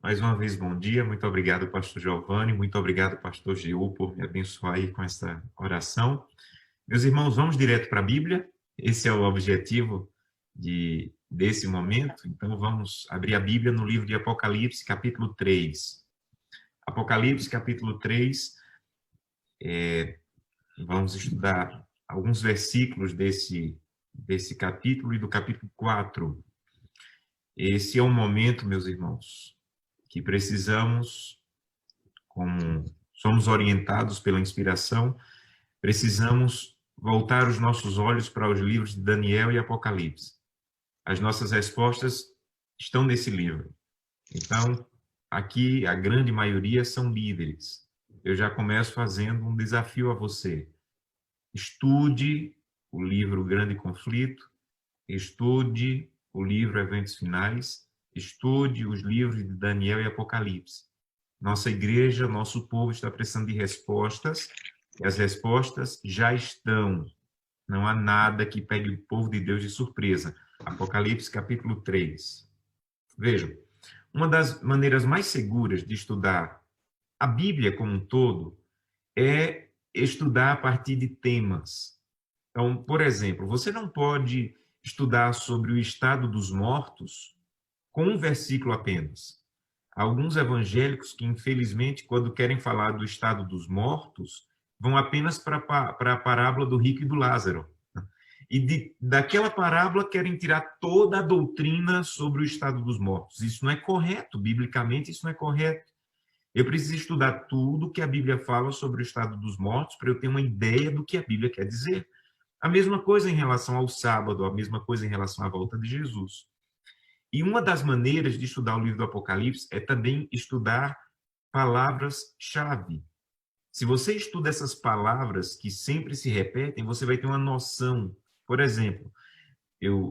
Mais uma vez, bom dia. Muito obrigado, pastor Giovanni. Muito obrigado, pastor Gil, por me abençoar aí com essa oração. Meus irmãos, vamos direto para a Bíblia. Esse é o objetivo desse momento. Então, vamos abrir a Bíblia no livro de Apocalipse, capítulo 3. Apocalipse, capítulo 3. Vamos estudar alguns versículos desse capítulo e do capítulo 4. Esse é um momento, meus irmãos, que precisamos, como somos orientados pela inspiração, precisamos voltar os nossos olhos para os livros de Daniel e Apocalipse. As nossas respostas estão nesse livro. Então, aqui a grande maioria são líderes. Eu já começo fazendo um desafio a você. Estude o livro Grande Conflito, estude o livro Eventos Finais, estude os livros de Daniel e Apocalipse. Nossa igreja, nosso povo está precisando de respostas, e as respostas já estão. Não há nada que pegue o povo de Deus de surpresa. Apocalipse, capítulo 3. Vejam, uma das maneiras mais seguras de estudar a Bíblia como um todo é estudar a partir de temas. Então, por exemplo, você não pode estudar sobre o estado dos mortos com um versículo apenas. Há alguns evangélicos que, infelizmente, quando querem falar do estado dos mortos, vão apenas para a parábola do rico e do Lázaro. E daquela parábola querem tirar toda a doutrina sobre o estado dos mortos. Isso não é correto, biblicamente isso não é correto. Eu preciso estudar tudo que a Bíblia fala sobre o estado dos mortos para eu ter uma ideia do que a Bíblia quer dizer. A mesma coisa em relação ao sábado, a mesma coisa em relação à volta de Jesus. E uma das maneiras de estudar o livro do Apocalipse é também estudar palavras-chave. Se você estuda essas palavras que sempre se repetem, você vai ter uma noção. Por exemplo, eu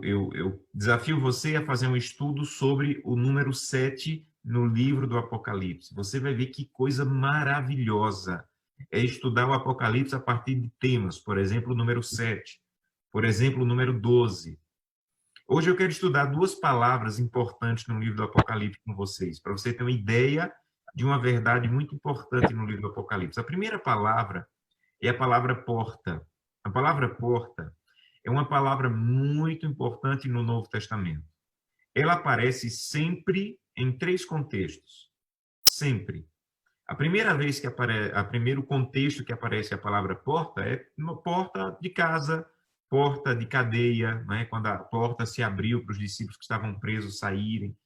desafio você a fazer um estudo sobre o número 7 no livro do Apocalipse. Você vai ver que coisa maravilhosa é estudar o Apocalipse a partir de temas. Por exemplo, o número 7. Por exemplo, o número 12. Hoje eu quero estudar duas palavras importantes no livro do Apocalipse com vocês, para você ter uma ideia de uma verdade muito importante no livro do Apocalipse. A primeira palavra é a palavra porta. A palavra porta é uma palavra muito importante no Novo Testamento. Ela aparece sempre em três contextos. Sempre. A primeira vez que aparece, o primeiro contexto que aparece a palavra porta é uma porta de casa, porta de cadeia, né? Quando a porta se abriu para os discípulos que estavam presos saírem.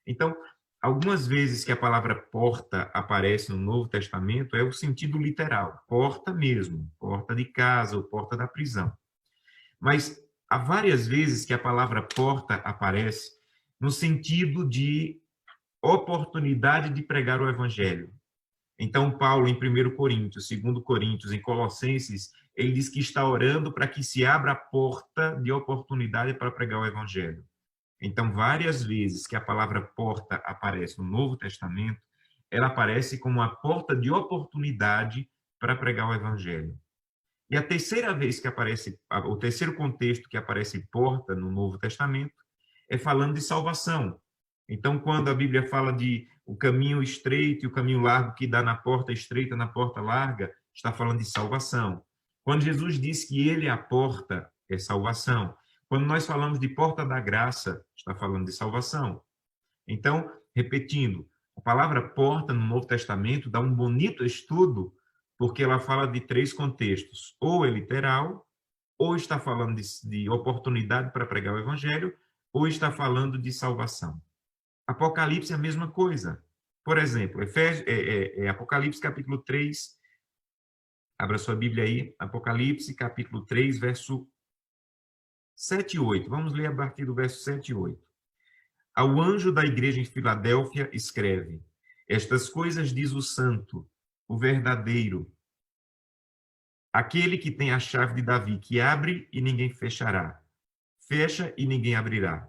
Então, algumas vezes que a palavra porta aparece no Novo Testamento é o sentido literal, porta mesmo, porta de casa ou porta da prisão. Mas há várias vezes que a palavra porta aparece no sentido de oportunidade de pregar o evangelho. Então, Paulo, em 1 Coríntios, 2 Coríntios, em Colossenses, ele diz que está orando para que se abra a porta de oportunidade para pregar o evangelho. Então, várias vezes que a palavra porta aparece no Novo Testamento, ela aparece como uma porta de oportunidade para pregar o evangelho. E a terceira vez que aparece, o terceiro contexto que aparece porta no Novo Testamento, é falando de salvação. Então, quando a Bíblia fala de o caminho estreito e o caminho largo que dá na porta estreita, na porta larga, está falando de salvação. Quando Jesus diz que ele é a porta, é salvação. Quando nós falamos de porta da graça, está falando de salvação. Então, repetindo, a palavra porta no Novo Testamento dá um bonito estudo, porque ela fala de três contextos. Ou é literal, ou está falando de oportunidade para pregar o evangelho, ou está falando de salvação. Apocalipse é a mesma coisa. Por exemplo, Apocalipse capítulo 3, abra sua Bíblia aí, Apocalipse capítulo 3, verso 7 e 8. Vamos ler a partir do verso 7 e 8. Ao anjo da igreja em Filadélfia escreve: estas coisas diz o santo, o verdadeiro, aquele que tem a chave de Davi, que abre e ninguém fechará, fecha e ninguém abrirá.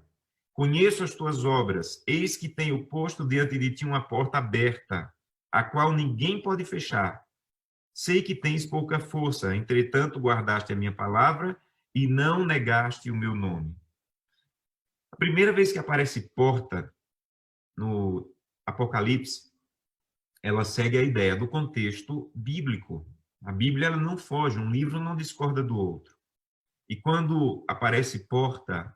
Conheço as tuas obras, eis que tenho posto diante de ti uma porta aberta, a qual ninguém pode fechar. Sei que tens pouca força, entretanto guardaste a minha palavra e não negaste o meu nome. A primeira vez que aparece porta no Apocalipse, ela segue a ideia do contexto bíblico. A Bíblia ela não foge, um livro não discorda do outro. E quando aparece porta,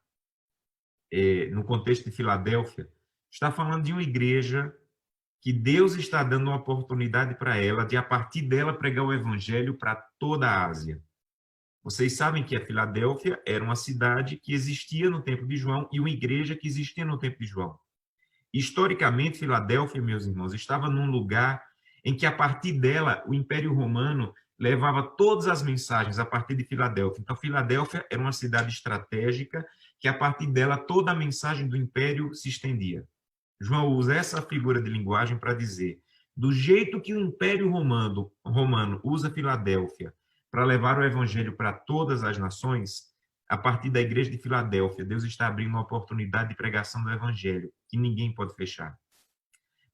no contexto de Filadélfia, está falando de uma igreja que Deus está dando uma oportunidade para ela de, a partir dela, pregar o evangelho para toda a Ásia. Vocês sabem que a Filadélfia era uma cidade que existia no tempo de João e uma igreja que existia no tempo de João. Historicamente, Filadélfia, meus irmãos, estava num lugar em que, a partir dela, o Império Romano levava todas as mensagens a partir de Filadélfia. Então, Filadélfia era uma cidade estratégica que, a partir dela, toda a mensagem do Império se estendia. João usa essa figura de linguagem para dizer, do jeito que o Império Romano usa Filadélfia para levar o evangelho para todas as nações, a partir da igreja de Filadélfia, Deus está abrindo uma oportunidade de pregação do evangelho, que ninguém pode fechar.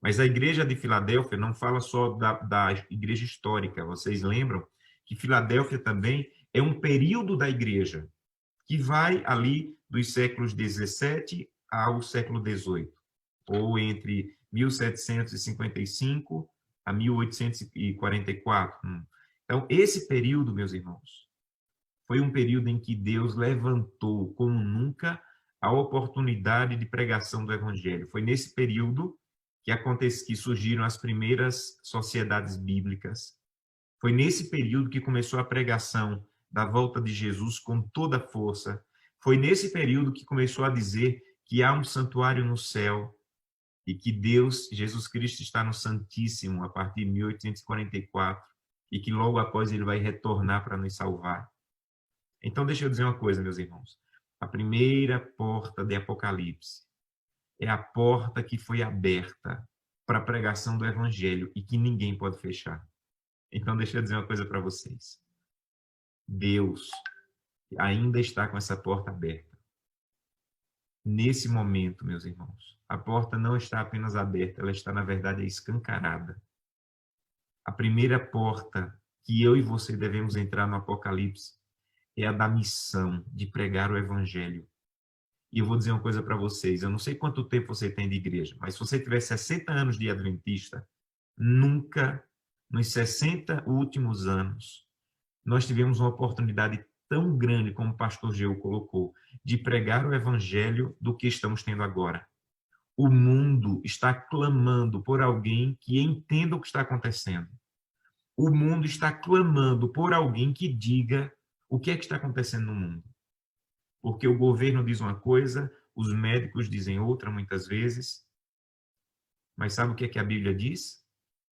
Mas a igreja de Filadélfia não fala só da igreja histórica. Vocês lembram que Filadélfia também é um período da igreja, que vai ali dos séculos 17 ao século 18, ou entre 1755 a 1844. Então, esse período, meus irmãos, foi um período em que Deus levantou como nunca a oportunidade de pregação do evangelho. Foi nesse período que surgiram as primeiras sociedades bíblicas. Foi nesse período que começou a pregação da volta de Jesus com toda a força. Foi nesse período que começou a dizer que há um santuário no céu e que Deus, Jesus Cristo, está no Santíssimo a partir de 1844 e que logo após ele vai retornar para nos salvar. Então, deixa eu dizer uma coisa, meus irmãos. A primeira porta de Apocalipse é a porta que foi aberta para a pregação do evangelho e que ninguém pode fechar. Então, deixa eu dizer uma coisa para vocês. Deus ainda está com essa porta aberta. Nesse momento, meus irmãos, a porta não está apenas aberta, ela está, na verdade, escancarada. A primeira porta que eu e você devemos entrar no Apocalipse é a da missão de pregar o evangelho. E eu vou dizer uma coisa para vocês, eu não sei quanto tempo você tem de igreja, mas se você tiver 60 anos de adventista, nunca, nos 60 últimos anos, nós tivemos uma oportunidade tão grande, como o pastor Geu colocou, de pregar o evangelho do que estamos tendo agora. O mundo está clamando por alguém que entenda o que está acontecendo. O mundo está clamando por alguém que diga o que é que está acontecendo no mundo. Porque o governo diz uma coisa, os médicos dizem outra muitas vezes. Mas sabe o que é que a Bíblia diz?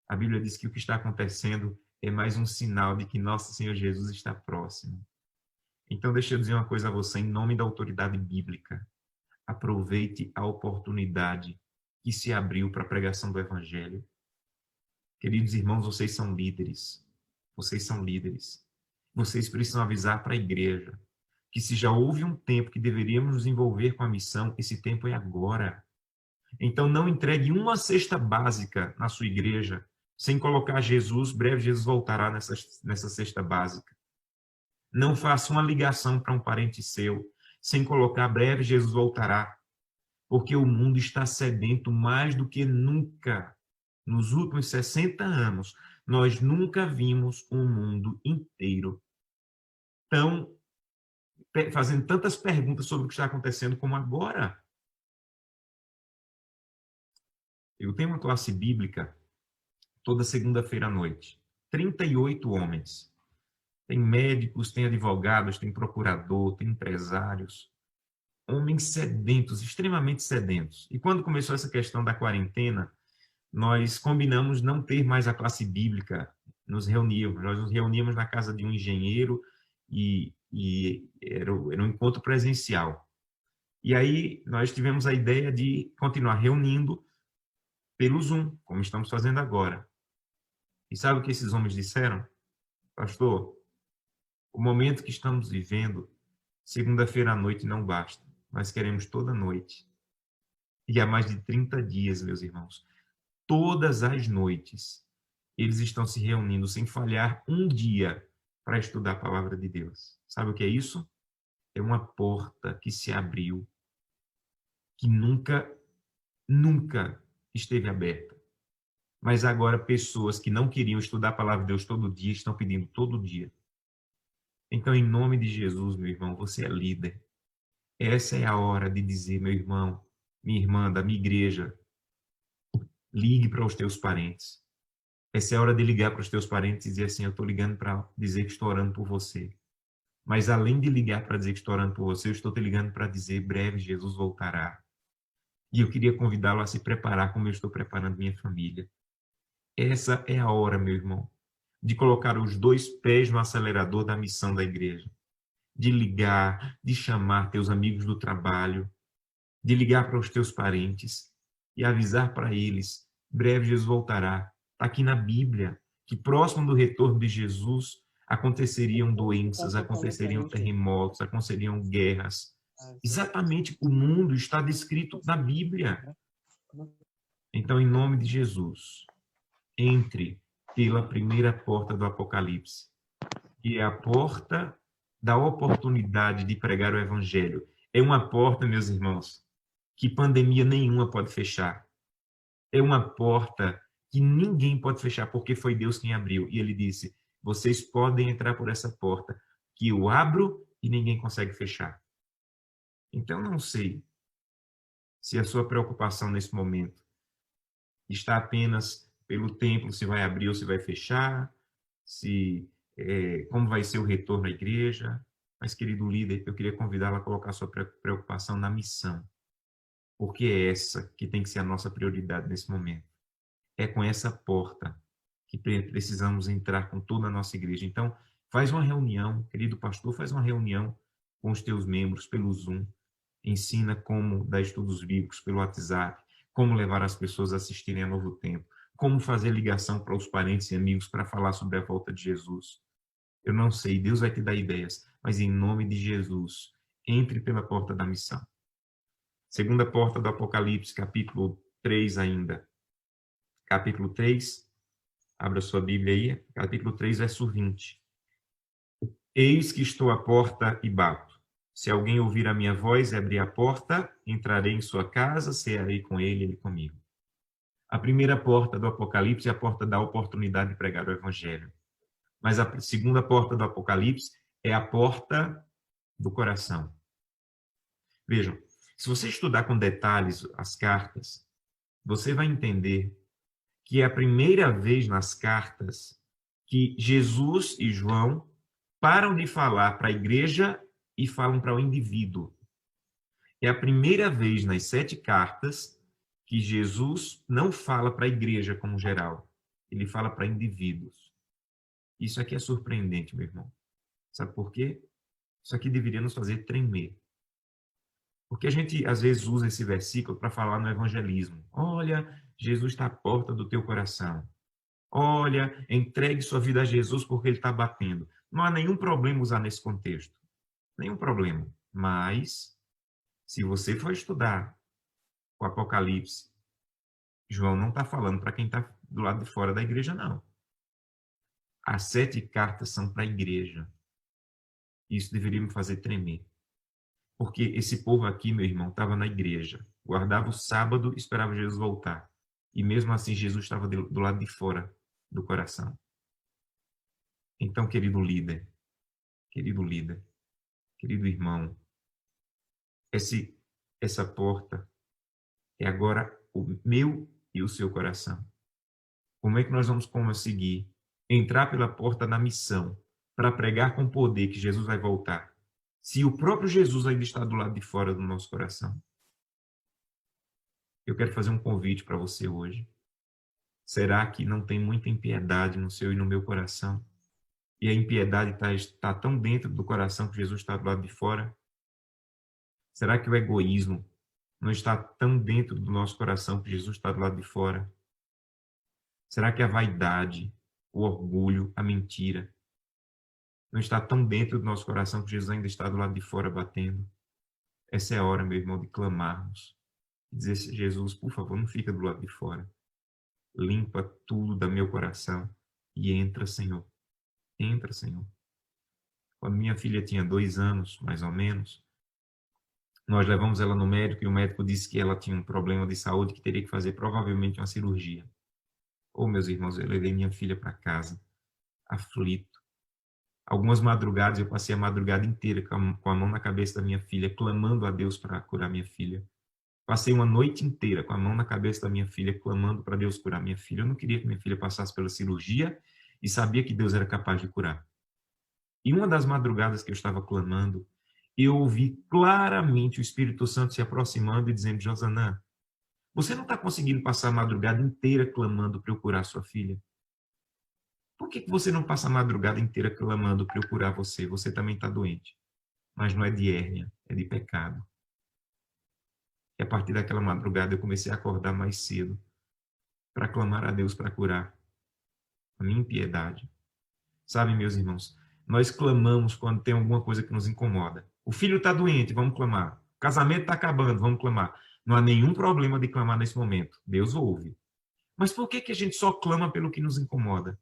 A Bíblia diz que o que está acontecendo é mais um sinal de que nosso Senhor Jesus está próximo. Então, deixa eu dizer uma coisa a você, em nome da autoridade bíblica. Aproveite a oportunidade que se abriu para a pregação do Evangelho. Queridos irmãos, vocês são líderes. Vocês são líderes. Vocês precisam avisar para a igreja que se já houve um tempo que deveríamos nos envolver com a missão, esse tempo é agora. Então, não entregue uma cesta básica na sua igreja sem colocar Jesus, breve Jesus voltará nessa cesta básica. Não faça uma ligação para um parente seu sem colocar breve Jesus voltará, porque o mundo está sedento mais do que nunca. Nos últimos 60 anos, nós nunca vimos um mundo inteiro fazendo tantas perguntas sobre o que está acontecendo como agora. Eu tenho uma classe bíblica toda segunda-feira à noite. 38 homens. Tem médicos, tem advogados, tem procurador, tem empresários. Homens sedentos, extremamente sedentos. E quando começou essa questão da quarentena, nós combinamos não ter mais a classe bíblica, nós nos reuníamos na casa de um engenheiro e era um encontro presencial. E aí nós tivemos a ideia de continuar reunindo pelo Zoom, como estamos fazendo agora. E sabe o que esses homens disseram? Pastor, o momento que estamos vivendo, segunda-feira à noite não basta. Nós queremos toda noite. E há mais de 30 dias, meus irmãos, todas as noites, eles estão se reunindo sem falhar um dia para estudar a palavra de Deus. Sabe o que é isso? É uma porta que se abriu, que nunca esteve aberta. Mas agora pessoas que não queriam estudar a palavra de Deus todo dia estão pedindo todo dia. Então, em nome de Jesus, meu irmão, você é líder. Essa é a hora de dizer, meu irmão, minha irmã da minha igreja, ligue para os teus parentes. Essa é a hora de ligar para os teus parentes e dizer assim, eu estou ligando para dizer que estou orando por você. Mas além de ligar para dizer que estou orando por você, eu estou te ligando para dizer, breve Jesus voltará. E eu queria convidá-lo a se preparar como eu estou preparando minha família. Essa é a hora, meu irmão, de colocar os dois pés no acelerador da missão da igreja. De ligar, de chamar teus amigos do trabalho, de ligar para os teus parentes e avisar para eles, breve Jesus voltará. Está aqui na Bíblia, que próximo do retorno de Jesus aconteceriam doenças, aconteceriam terremotos, aconteceriam guerras. Exatamente o mundo está descrito na Bíblia. Então, em nome de Jesus, entre pela primeira porta do Apocalipse, que é a porta da oportunidade de pregar o Evangelho. É uma porta, meus irmãos, que pandemia nenhuma pode fechar. É uma porta que ninguém pode fechar, porque foi Deus quem abriu. E ele disse, vocês podem entrar por essa porta, que eu abro e ninguém consegue fechar. Então, não sei se a sua preocupação nesse momento está apenas pelo templo, se vai abrir ou se vai fechar, como vai ser o retorno à igreja. Mas, querido líder, eu queria convidá-lo a colocar sua preocupação na missão, porque é essa que tem que ser a nossa prioridade nesse momento. É com essa porta que precisamos entrar com toda a nossa igreja. Então, faz uma reunião, querido pastor, faz uma reunião com os teus membros pelo Zoom, ensina como dar estudos bíblicos pelo WhatsApp, como levar as pessoas a assistirem a Novo Tempo, como fazer ligação para os parentes e amigos para falar sobre a volta de Jesus. Eu não sei, Deus vai te dar ideias, mas em nome de Jesus, entre pela porta da missão. Segunda porta do Apocalipse, capítulo 3 ainda. Capítulo 3, abra sua Bíblia aí, capítulo 3, verso 20. Eis que estou à porta e bato. Se alguém ouvir a minha voz e abrir a porta, entrarei em sua casa, cearei com ele, ele comigo. A primeira porta do Apocalipse é a porta da oportunidade de pregar o Evangelho. Mas a segunda porta do Apocalipse é a porta do coração. Vejam, se você estudar com detalhes as cartas, você vai entender que é a primeira vez nas cartas que Jesus e João param de falar para a igreja e falam para o indivíduo. É a primeira vez nas 7 cartas que Jesus não fala para a igreja como geral, ele fala para indivíduos. Isso aqui é surpreendente, meu irmão. Sabe por quê? Isso aqui deveria nos fazer tremer. Porque a gente, às vezes, usa esse versículo para falar no evangelismo. Olha, Jesus está à porta do teu coração. Olha, entregue sua vida a Jesus porque ele está batendo. Não há nenhum problema usar nesse contexto. Nenhum problema. Mas, se você for estudar o Apocalipse, João não está falando para quem está do lado de fora da igreja, não. As 7 cartas são para a igreja. Isso deveria me fazer tremer. Porque esse povo aqui, meu irmão, estava na igreja, guardava o sábado e esperava Jesus voltar. E mesmo assim, Jesus estava do lado de fora do coração. Então, querido líder, querido irmão, essa porta é agora o meu e o seu coração. Como é que nós vamos conseguir entrar pela porta da missão para pregar com poder que Jesus vai voltar, se o próprio Jesus ainda está do lado de fora do nosso coração? Eu quero fazer um convite para você hoje. Será que não tem muita impiedade no seu e no meu coração? E a impiedade está tão dentro do coração que Jesus está do lado de fora? Será que o egoísmo não está tão dentro do nosso coração que Jesus está do lado de fora? Será que a vaidade, o orgulho, a mentira não está tão dentro do nosso coração que Jesus ainda está do lado de fora batendo? Essa é a hora, meu irmão, de clamarmos. Dizer, Jesus, por favor, não fica do lado de fora. Limpa tudo do meu coração e entra, Senhor. Entra, Senhor. Quando minha filha tinha 2 anos, mais ou menos, Nós levamos ela no médico e o médico disse que ela tinha um problema de saúde que teria que fazer provavelmente uma cirurgia. Oh, meus irmãos, eu levei minha filha para casa, aflito. Algumas madrugadas, eu passei a madrugada inteira com a mão na cabeça da minha filha, clamando a Deus para curar minha filha. Passei uma noite inteira com a mão na cabeça da minha filha, clamando para Deus curar minha filha. Eu não queria que minha filha passasse pela cirurgia e sabia que Deus era capaz de curar. E uma das madrugadas que eu estava clamando, eu ouvi claramente o Espírito Santo se aproximando e dizendo: Josanã, você não está conseguindo passar a madrugada inteira clamando para eu curar sua filha? Por que você não passa a madrugada inteira clamando para eu curar você? Você também está doente. Mas não é de hérnia, é de pecado. E a partir daquela madrugada eu comecei a acordar mais cedo para clamar a Deus para curar a minha impiedade. Sabe, meus irmãos, nós clamamos quando tem alguma coisa que nos incomoda. O filho está doente, vamos clamar. O casamento está acabando, vamos clamar. Não há nenhum problema de clamar nesse momento. Deus ouve. Mas por que a gente só clama pelo que nos incomoda?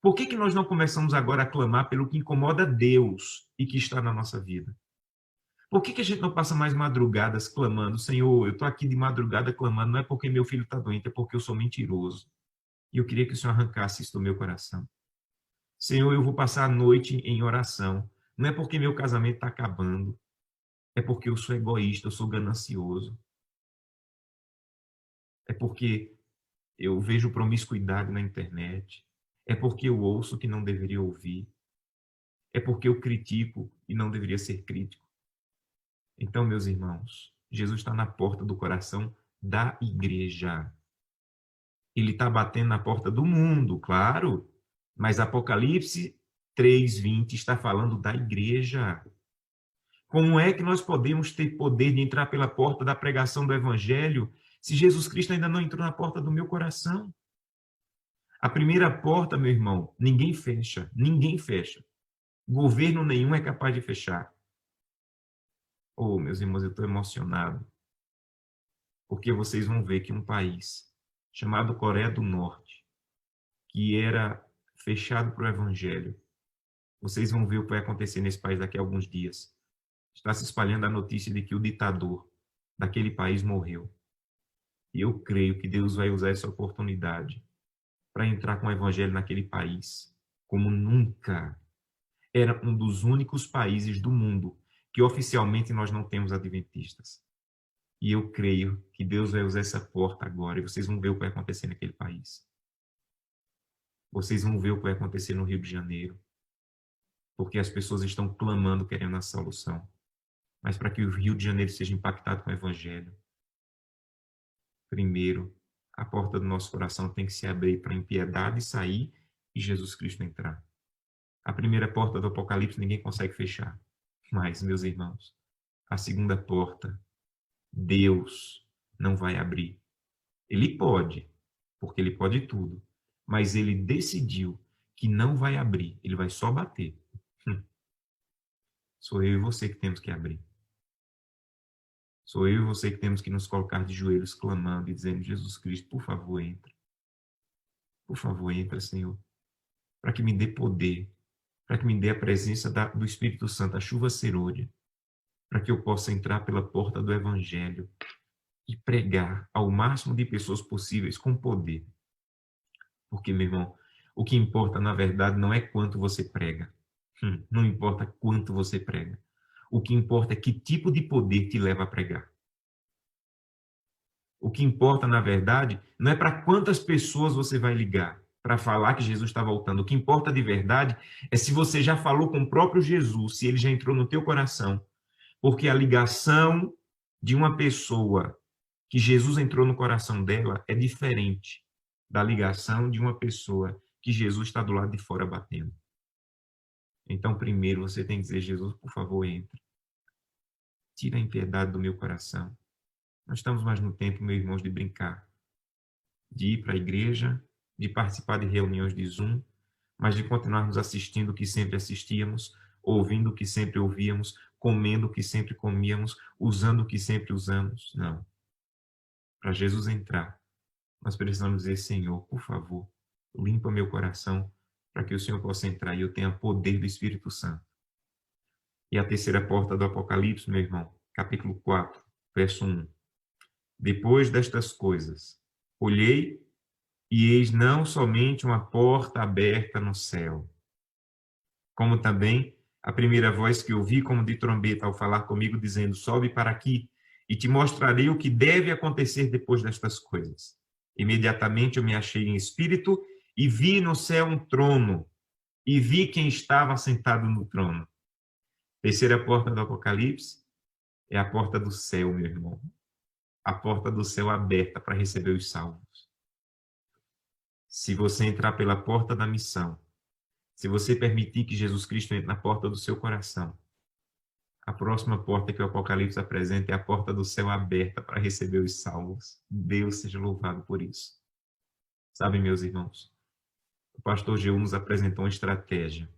Por que nós não começamos agora a clamar pelo que incomoda Deus e que está na nossa vida? Por que a gente não passa mais madrugadas clamando: Senhor, eu estou aqui de madrugada clamando, não é porque meu filho está doente, é porque eu sou mentiroso. E eu queria que o Senhor arrancasse isso do meu coração. Senhor, eu vou passar a noite em oração. Não é porque meu casamento está acabando, é porque eu sou egoísta, eu sou ganancioso. É porque eu vejo promiscuidade na internet. É porque eu ouço o que não deveria ouvir. É porque eu critico e não deveria ser crítico. Então, meus irmãos, Jesus está na porta do coração da igreja. Ele está batendo na porta do mundo, claro, mas Apocalipse 3:20 está falando da igreja. Como é que nós podemos ter poder de entrar pela porta da pregação do evangelho se Jesus Cristo ainda não entrou na porta do meu coração? A primeira porta, meu irmão, ninguém fecha, ninguém fecha. Governo nenhum é capaz de fechar. Oh, meus irmãos, eu estou emocionado, porque vocês vão ver que um país chamado Coreia do Norte, que era fechado para o evangelho, vocês vão ver o que vai acontecer nesse país daqui a alguns dias. Está se espalhando a notícia de que o ditador daquele país morreu. E eu creio que Deus vai usar essa oportunidade para entrar com o evangelho naquele país, como nunca. Era um dos únicos países do mundo que oficialmente nós não temos adventistas. E eu creio que Deus vai usar essa porta agora e vocês vão ver o que vai acontecer naquele país. Vocês vão ver o que vai acontecer no Rio de Janeiro, porque as pessoas estão clamando, querendo a solução. Mas para que o Rio de Janeiro seja impactado com o evangelho, primeiro, a porta do nosso coração tem que se abrir para a impiedade sair e Jesus Cristo entrar. A primeira porta do Apocalipse ninguém consegue fechar. Mas, meus irmãos, a segunda porta, Deus não vai abrir. Ele pode, porque ele pode tudo. Mas ele decidiu que não vai abrir, ele vai só bater. Sou eu e você que temos que abrir. Sou eu e você que temos que nos colocar de joelhos clamando e dizendo: Jesus Cristo, por favor, entra. Por favor, entra, Senhor, para que me dê poder, para que me dê a presença do Espírito Santo, a chuva serôdia, para que eu possa entrar pela porta do Evangelho e pregar ao máximo de pessoas possíveis com poder. Porque, meu irmão, o que importa, na verdade, não é quanto você prega. Não importa quanto você prega. O que importa é que tipo de poder te leva a pregar. O que importa, na verdade, não é para quantas pessoas você vai ligar para falar que Jesus está voltando. O que importa de verdade é se você já falou com o próprio Jesus, se ele já entrou no teu coração. Porque a ligação de uma pessoa que Jesus entrou no coração dela é diferente da ligação de uma pessoa que Jesus está do lado de fora batendo. Então, primeiro, você tem que dizer: Jesus, por favor, entre. Tira a impiedade do meu coração. Nós estamos mais no tempo, meus irmãos, de brincar, de ir para a igreja, de participar de reuniões de Zoom, mas de continuarmos assistindo o que sempre assistíamos, ouvindo o que sempre ouvíamos, comendo o que sempre comíamos, usando o que sempre usamos. Não. Para Jesus entrar, nós precisamos dizer: Senhor, por favor, limpa meu coração para que o Senhor possa entrar e eu tenha poder do Espírito Santo. E a terceira porta do Apocalipse, meu irmão, capítulo 4, verso 1. Depois destas coisas, olhei e eis não somente uma porta aberta no céu, como também a primeira voz que ouvi como de trombeta ao falar comigo, dizendo, sobe para aqui e te mostrarei o que deve acontecer depois destas coisas. Imediatamente eu me achei em espírito e vi no céu um trono e vi quem estava sentado no trono. Terceira porta do Apocalipse é a porta do céu, meu irmão. A porta do céu aberta para receber os salvos. Se você entrar pela porta da missão, se você permitir que Jesus Cristo entre na porta do seu coração, a próxima porta que o Apocalipse apresenta é a porta do céu aberta para receber os salvos. Deus seja louvado por isso. Sabe, meus irmãos, o pastor Geu nos apresentou uma estratégia.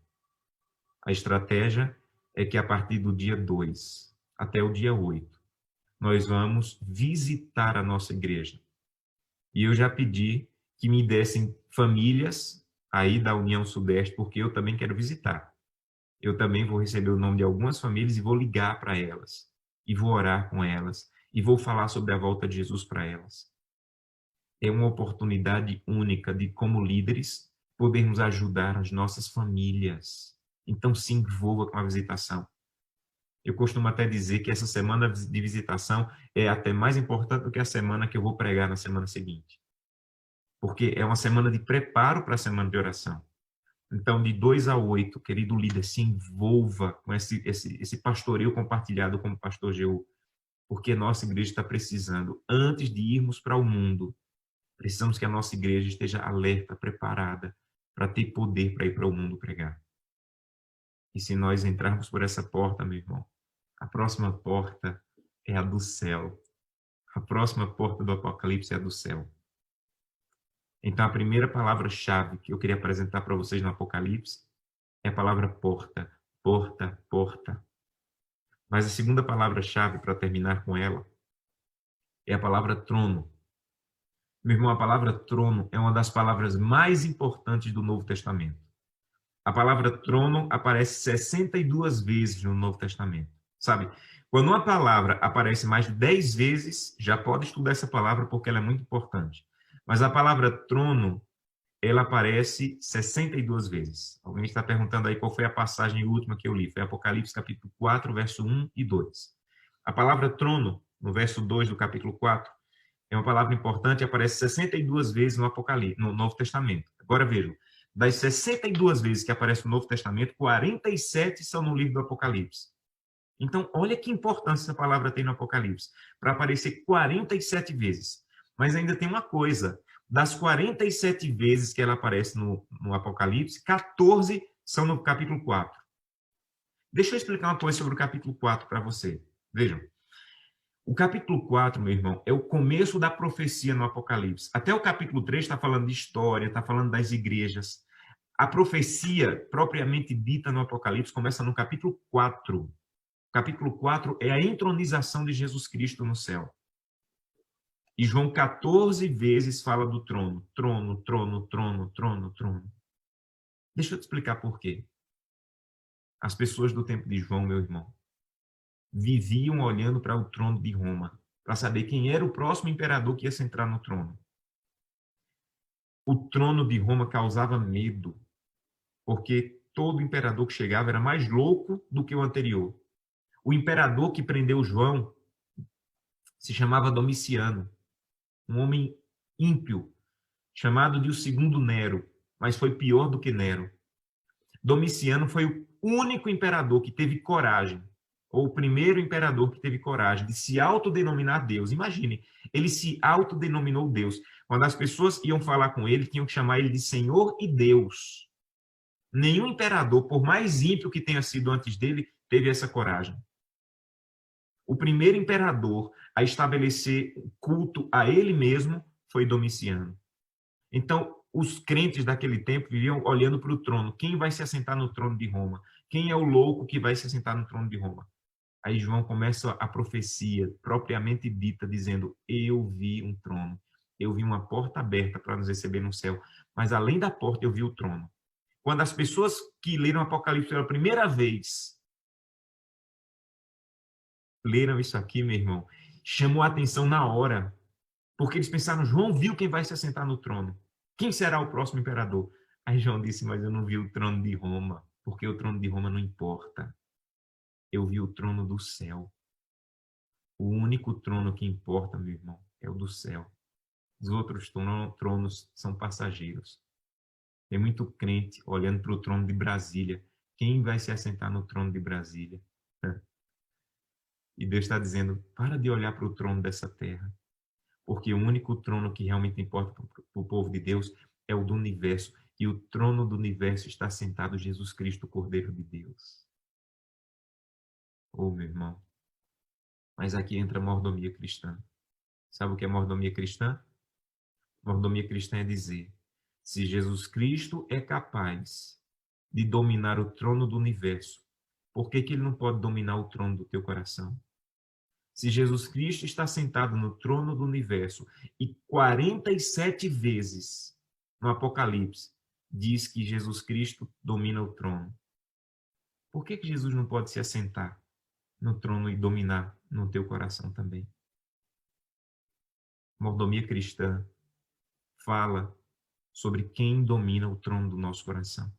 A estratégia é que a partir do dia 2 até o dia 8, nós vamos visitar a nossa igreja. E eu já pedi que me dessem famílias aí da União Sudeste, porque eu também quero visitar. Eu também vou receber o nome de algumas famílias e vou ligar para elas, e vou orar com elas, e vou falar sobre a volta de Jesus para elas. É uma oportunidade única de, como líderes, podermos ajudar as nossas famílias. Então, se envolva com a visitação. Eu costumo até dizer que essa semana de visitação é até mais importante do que a semana que eu vou pregar na semana seguinte. Porque é uma semana de preparo para a semana de oração. Então, de 2 a 8, querido líder, se envolva com esse pastoreio compartilhado como pastor Geu, porque nossa igreja está precisando, antes de irmos para o mundo, precisamos que a nossa igreja esteja alerta, preparada, para ter poder para ir para o mundo pregar. E se nós entrarmos por essa porta, meu irmão, a próxima porta é a do céu. A próxima porta do Apocalipse é a do céu. Então, a primeira palavra-chave que eu queria apresentar para vocês no Apocalipse é a palavra porta, porta, porta. Mas a segunda palavra-chave, para terminar com ela, é a palavra trono. Meu irmão, a palavra trono é uma das palavras mais importantes do Novo Testamento. A palavra trono aparece 62 vezes no Novo Testamento. Sabe, quando uma palavra aparece mais de 10 vezes, já pode estudar essa palavra porque ela é muito importante. Mas a palavra trono, ela aparece 62 vezes. Alguém está perguntando aí qual foi a passagem última que eu li. Foi Apocalipse capítulo 4, verso 1 e 2. A palavra trono, no verso 2 do capítulo 4, é uma palavra importante e aparece 62 vezes no Apocalipse, no Novo Testamento. Agora vejam, das 62 vezes que aparece no Novo Testamento, 47 são no livro do Apocalipse. Então, olha que importância essa palavra tem no Apocalipse, para aparecer 47 vezes. Mas ainda tem uma coisa, das 47 vezes que ela aparece no Apocalipse, 14 são no capítulo 4. Deixa eu explicar uma coisa sobre o capítulo 4 para você. Vejam, o capítulo 4, meu irmão, é o começo da profecia no Apocalipse. Até o capítulo 3 está falando de história, está falando das igrejas. A profecia, propriamente dita no Apocalipse, começa no capítulo 4. O capítulo 4 é a entronização de Jesus Cristo no céu. E João 14 vezes fala do trono. Trono, trono, trono, trono, trono. Deixa eu te explicar por quê. As pessoas do tempo de João, meu irmão, viviam olhando para o trono de Roma, para saber quem era o próximo imperador que ia sentar no trono. O trono de Roma causava medo, porque todo imperador que chegava era mais louco do que o anterior. O imperador que prendeu João se chamava Domiciano, um homem ímpio, chamado de o segundo Nero, mas foi pior do que Nero. Domiciano foi o único imperador que teve coragem, ou o primeiro imperador que teve coragem de se autodenominar Deus. Imagine, ele se autodenominou Deus. Quando as pessoas iam falar com ele, tinham que chamar ele de Senhor e Deus. Nenhum imperador, por mais ímpio que tenha sido antes dele, teve essa coragem. O primeiro imperador a estabelecer culto a ele mesmo foi Domiciano. Então, os crentes daquele tempo viviam olhando para o trono. Quem vai se assentar no trono de Roma? Quem é o louco que vai se assentar no trono de Roma? Aí João começa a profecia propriamente dita, dizendo, eu vi um trono. Eu vi uma porta aberta para nos receber no céu. Mas além da porta, eu vi o trono. Quando as pessoas que leram o Apocalipse pela primeira vez leram isso aqui, meu irmão, chamou a atenção na hora, porque eles pensaram, João viu quem vai se assentar no trono. Quem será o próximo imperador? Aí João disse, mas eu não vi o trono de Roma, porque o trono de Roma não importa. Eu vi o trono do céu. O único trono que importa, meu irmão, é o do céu. Os outros tronos são passageiros. Tem muito crente olhando para o trono de Brasília. Quem vai se assentar no trono de Brasília? E Deus está dizendo, para de olhar para o trono dessa terra. Porque o único trono que realmente importa para o povo de Deus é o do universo. E o trono do universo está sentado Jesus Cristo, o Cordeiro de Deus. Oh, meu irmão. Mas aqui entra a mordomia cristã. Sabe o que é mordomia cristã? Mordomia cristã é dizer, se Jesus Cristo é capaz de dominar o trono do universo, por que ele não pode dominar o trono do teu coração? Se Jesus Cristo está sentado no trono do universo e 47 vezes no Apocalipse diz que Jesus Cristo domina o trono, por que Jesus não pode se assentar no trono e dominar no teu coração também? Mordomia cristã fala sobre quem domina o trono do nosso coração.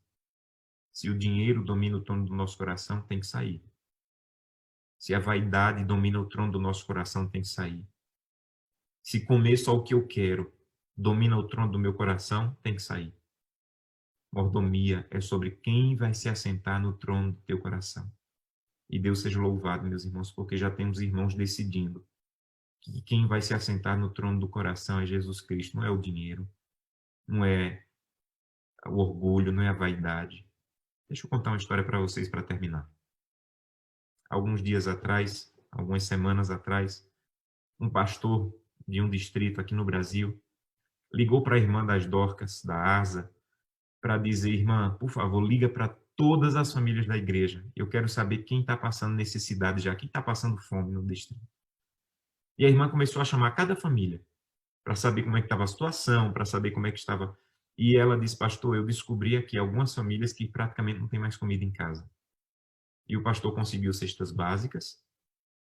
Se o dinheiro domina o trono do nosso coração, tem que sair. Se a vaidade domina o trono do nosso coração, tem que sair. Se comer só o que eu quero domina o trono do meu coração, tem que sair. Mordomia é sobre quem vai se assentar no trono do teu coração. E Deus seja louvado, meus irmãos, porque já temos irmãos decidindo que quem vai se assentar no trono do coração é Jesus Cristo, não é o dinheiro, não é o orgulho, não é a vaidade. Deixa eu contar uma história para vocês para terminar. Alguns dias atrás, algumas semanas atrás, um pastor de um distrito aqui no Brasil ligou para a irmã das Dorcas, da ASA, para dizer, irmã, por favor, liga para todas as famílias da igreja. Eu quero saber quem está passando necessidade já, quem está passando fome no distrito. E a irmã começou a chamar cada família para saber como é que estava a situação, para saber como é que estava. E ela disse, pastor, eu descobri aqui algumas famílias que praticamente não tem mais comida em casa. E o pastor conseguiu cestas básicas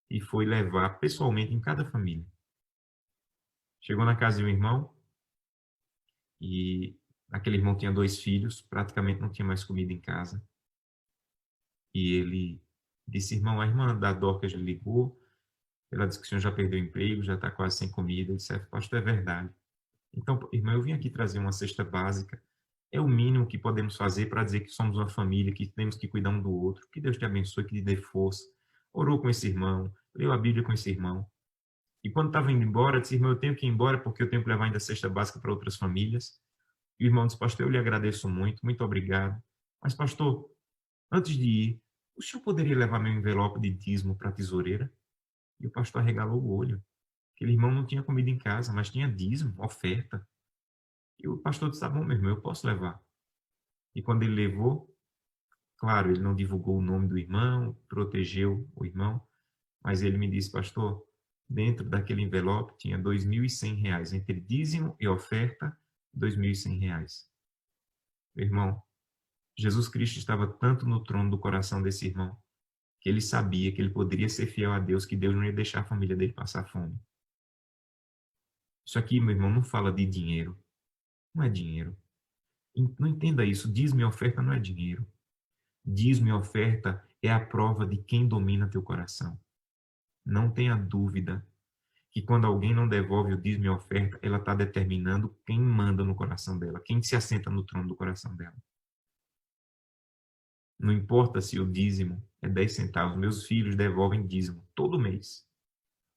e foi levar pessoalmente em cada família. Chegou na casa de um irmão e aquele irmão tinha 2 filhos, praticamente não tinha mais comida em casa. E ele disse, irmão, a irmã da Dorcas ligou, ela disse que o senhor já perdeu o emprego, já está quase sem comida. Ele disse, pastor, é verdade. Então, irmão, eu vim aqui trazer uma cesta básica. É o mínimo que podemos fazer para dizer que somos uma família, que temos que cuidar um do outro. Que Deus te abençoe, que te dê força. Orou com esse irmão, leu a Bíblia com esse irmão. E quando estava indo embora, disse, irmão, eu tenho que ir embora porque eu tenho que levar ainda a cesta básica para outras famílias. E o irmão disse, pastor, eu lhe agradeço muito, muito obrigado. Mas, pastor, antes de ir, o senhor poderia levar meu envelope de dízimo para a tesoureira? E o pastor arregalou o olho. Aquele irmão não tinha comida em casa, mas tinha dízimo, oferta. E o pastor disse, tá bom, meu irmão, eu posso levar. E quando ele levou, claro, ele não divulgou o nome do irmão, protegeu o irmão, mas ele me disse, pastor, dentro daquele envelope tinha R$ 2.100, entre dízimo e oferta, R$ 2.100. Meu irmão, Jesus Cristo estava tanto no trono do coração desse irmão, que ele sabia que ele poderia ser fiel a Deus, que Deus não ia deixar a família dele passar fome. Isso aqui, meu irmão, não fala de dinheiro. Não é dinheiro. Não entenda isso. Dízimo e oferta não é dinheiro. Dízimo e oferta é a prova de quem domina teu coração. Não tenha dúvida que quando alguém não devolve o dízimo e a oferta, ela está determinando quem manda no coração dela, quem se assenta no trono do coração dela. Não importa se o dízimo é 10 centavos. Meus filhos devolvem dízimo todo mês.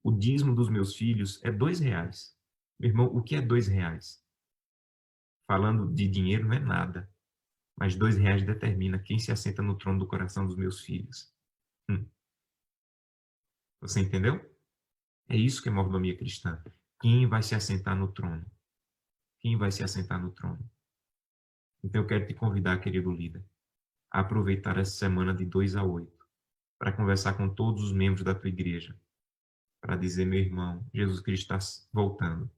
O dízimo dos meus filhos é R$ 2. Meu irmão, o que é R$ 2? Falando de dinheiro não é nada. Mas R$ 2 determina quem se assenta no trono do coração dos meus filhos. Você entendeu? É isso que é mordomia cristã. Quem vai se assentar no trono? Quem vai se assentar no trono? Então eu quero te convidar, querido líder, a aproveitar essa semana de 2 a 8 para conversar com todos os membros da tua igreja, para dizer, meu irmão, Jesus Cristo está voltando.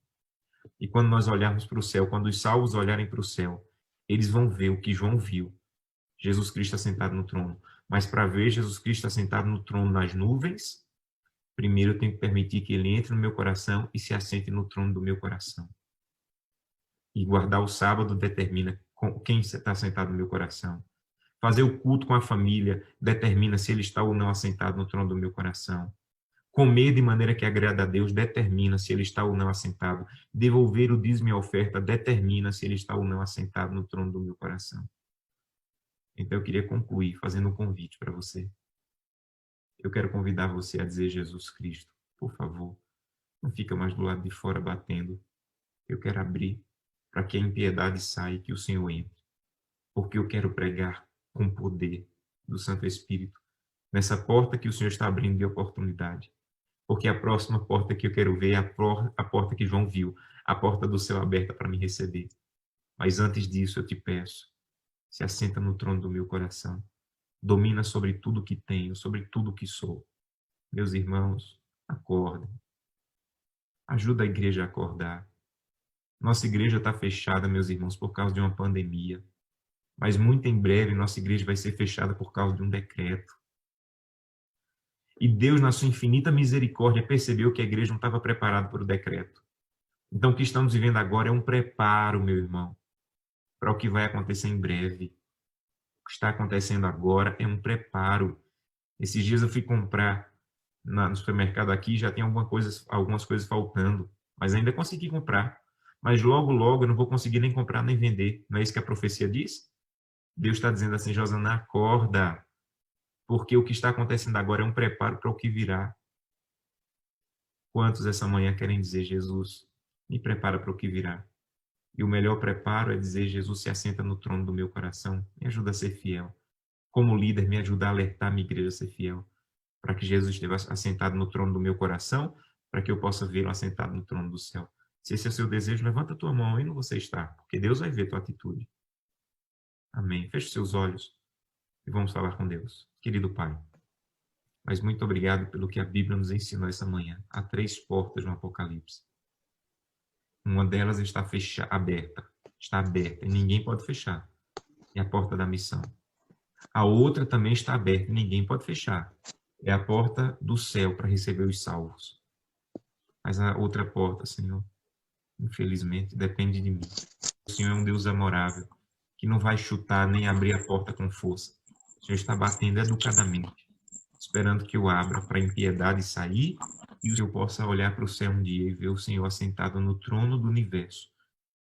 E quando nós olharmos para o céu, quando os salvos olharem para o céu, eles vão ver o que João viu. Jesus Cristo assentado no trono. Mas para ver Jesus Cristo assentado no trono nas nuvens, Primeiro eu tenho que permitir que ele entre no meu coração e se assente no trono do meu coração. E guardar o sábado determina quem está sentado no meu coração. Fazer o culto com a família determina se ele está ou não assentado no trono do meu coração. Comer de maneira que agrada a Deus determina se ele está ou não assentado. Devolver o dízimo e a oferta determina se ele está ou não assentado no trono do meu coração. Então eu queria concluir fazendo um convite para você. Eu quero convidar você a dizer: Jesus Cristo, por favor, não fica mais do lado de fora batendo. Eu quero abrir para que a impiedade saia e que o Senhor entre. Porque eu quero pregar com poder do Santo Espírito nessa porta que o Senhor está abrindo de oportunidade. Porque a próxima porta que eu quero ver é a porta que João viu, a porta do céu aberta para me receber. Mas antes disso eu te peço, se assenta no trono do meu coração. Domina sobre tudo que tenho, sobre tudo que sou. Meus irmãos, acordem. Ajuda a igreja a acordar. Nossa igreja está fechada, meus irmãos, por causa de uma pandemia. Mas muito em breve nossa igreja vai ser fechada por causa de um decreto. E Deus, na sua infinita misericórdia, percebeu que a igreja não estava preparada para o decreto. Então o que estamos vivendo agora é um preparo, meu irmão, para o que vai acontecer em breve. O que está acontecendo agora é um preparo. Esses dias eu fui comprar no supermercado aqui, já tem algumas coisas faltando, mas ainda consegui comprar. Mas logo, logo eu não vou conseguir nem comprar nem vender. Não é isso que a profecia diz? Deus está dizendo assim: Josana, acorda, porque o que está acontecendo agora é um preparo para o que virá. Quantos essa manhã querem dizer: Jesus, me prepara para o que virá? E o melhor preparo é dizer: Jesus, se assenta no trono do meu coração, me ajuda a ser fiel. Como líder, me ajuda a alertar a minha igreja a ser fiel, para que Jesus esteja assentado no trono do meu coração, para que eu possa vê-lo assentado no trono do céu. Se esse é o seu desejo, levanta a tua mão onde você está, porque Deus vai ver tua atitude. Amém. Feche seus olhos e vamos falar com Deus. Querido Pai, mas muito obrigado pelo que a Bíblia nos ensinou essa manhã. Há 3 portas no Apocalipse. Uma delas está aberta e ninguém pode fechar. É a porta da missão. A outra também está aberta e ninguém pode fechar. É a porta do céu para receber os salvos. Mas a outra porta, Senhor, infelizmente, depende de mim. O Senhor é um Deus amorável, que não vai chutar nem abrir a porta com força. O Senhor está batendo educadamente, esperando que eu abra para a impiedade sair e eu possa olhar para o céu um dia e ver o Senhor assentado no trono do universo,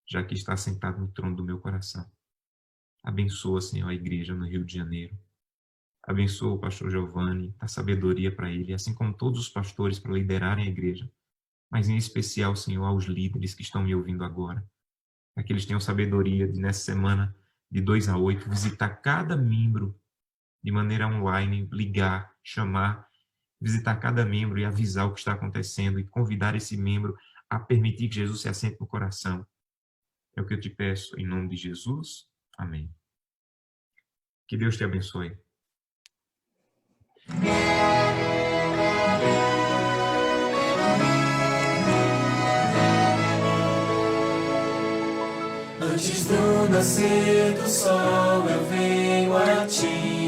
já que está sentado no trono do meu coração. Abençoa, Senhor, a igreja no Rio de Janeiro. Abençoa o pastor Giovanni, dá sabedoria para ele, assim como todos os pastores para liderarem a igreja. Mas em especial, Senhor, aos líderes que estão me ouvindo agora. Para que eles tenham sabedoria de, nessa semana, de 2 a 8, visitar cada membro de maneira online, ligar, chamar, visitar cada membro e avisar o que está acontecendo e convidar esse membro a permitir que Jesus se assente no coração. É o que eu te peço, em nome de Jesus. Amém. Que Deus te abençoe. Antes do nascer do sol eu venho a ti,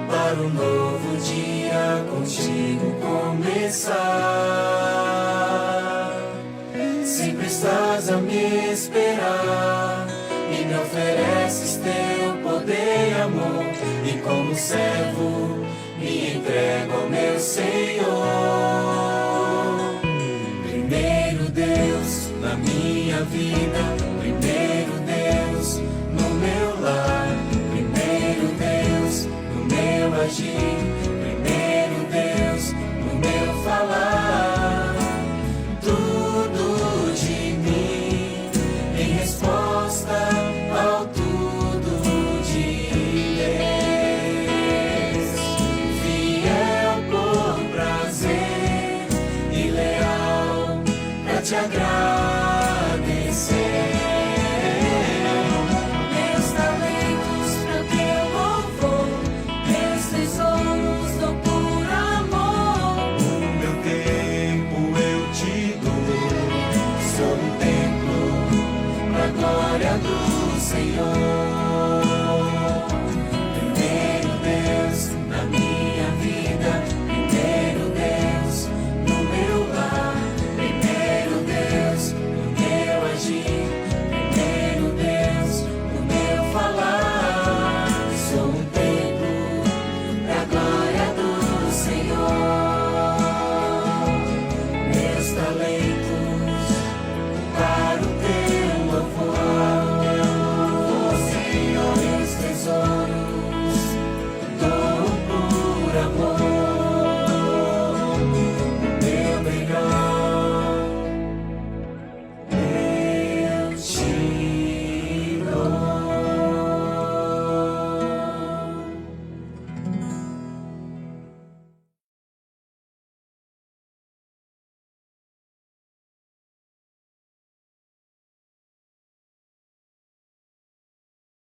para um novo dia contigo começar. Sempre estás a me esperar e me ofereces teu poder e amor, e como servo me entrego ao meu Senhor. Primeiro Deus na minha vida, primeiro Deus no meu lar, primeiro Deus no meu agir, primeiro Deus no meu falar. Tudo de mim em resposta ao tudo de Deus, fiel por prazer e leal pra te agradar.